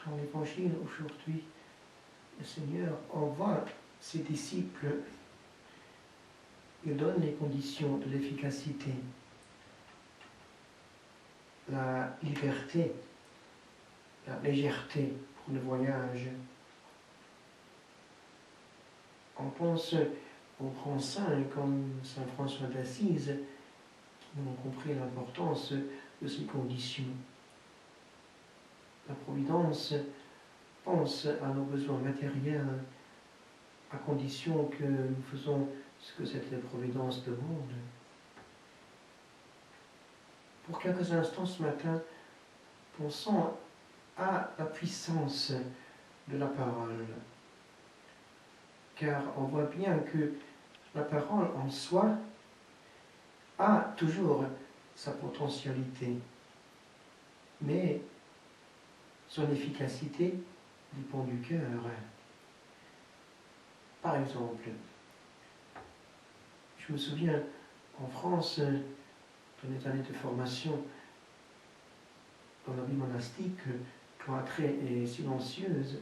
Dans l'Évangile aujourd'hui, le Seigneur envoie ses disciples, il donne les conditions de l'efficacité, la liberté, la légèreté pour le voyage. On pense aux grands saints comme Saint François d'Assise qui ont compris l'importance de ces conditions. La Providence pense à nos besoins matériels à condition que nous faisons ce que cette Providence demande. Pour quelques instants ce matin, pensons à la puissance de la parole. Car on voit bien que la parole en soi a toujours sa potentialité, mais son efficacité dépend du cœur. Par exemple, je me souviens en France, dans les années de formation dans la vie monastique, cloîtrée et silencieuse,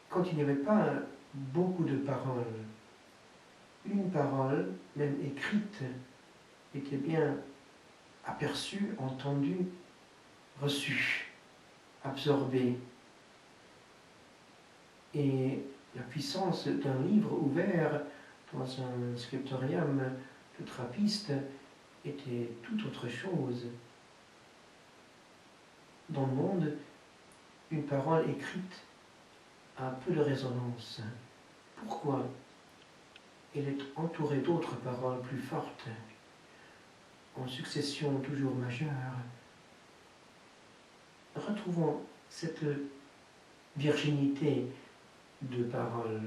quand il n'y avait pas beaucoup de paroles, une parole, même écrite, était bien aperçue, entendue, reçue, absorbée. Et la puissance d'un livre ouvert dans un scriptorium de trappiste était tout autre chose. Dans le monde, une parole écrite a peu de résonance. Pourquoi? Elle est entourée d'autres paroles plus fortes, en succession toujours majeure. Retrouvons cette virginité de parole,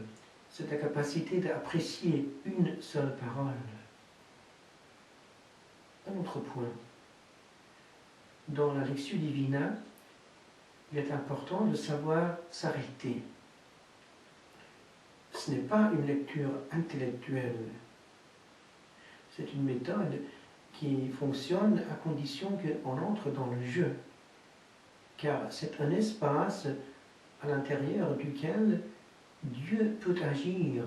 cette capacité d'apprécier une seule parole. Un autre point. Dans la Lectio Divina, il est important de savoir s'arrêter. Ce n'est pas une lecture intellectuelle. C'est une méthode qui fonctionne à condition qu'on entre dans le jeu. Car c'est un espace à l'intérieur duquel Dieu peut agir.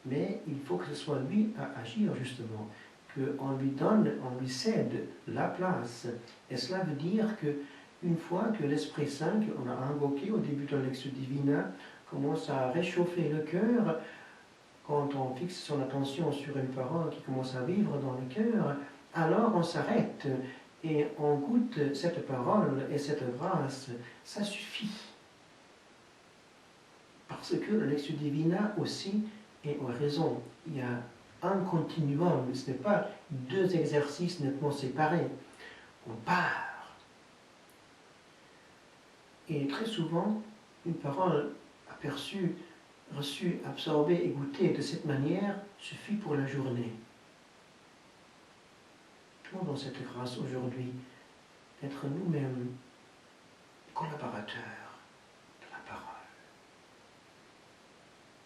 Mais il faut que ce soit lui à agir justement, qu'on lui donne, on lui cède la place. Et cela veut dire qu'une fois que l'Esprit Saint qu'on a invoqué au début de la Lectio Divina commence à réchauffer le cœur, quand on fixe son attention sur une parole qui commence à vivre dans le cœur, alors on s'arrête et on goûte cette parole et cette grâce. Ça suffit. Parce que la Lectio Divina aussi est en raison. Il y a un continuum, ce n'est pas deux exercices nettement séparés. On part. Et très souvent, une parole aperçue, reçue, absorbée et goûtée de cette manière suffit pour la journée. Demandons cette grâce aujourd'hui d'être nous-mêmes collaborateurs.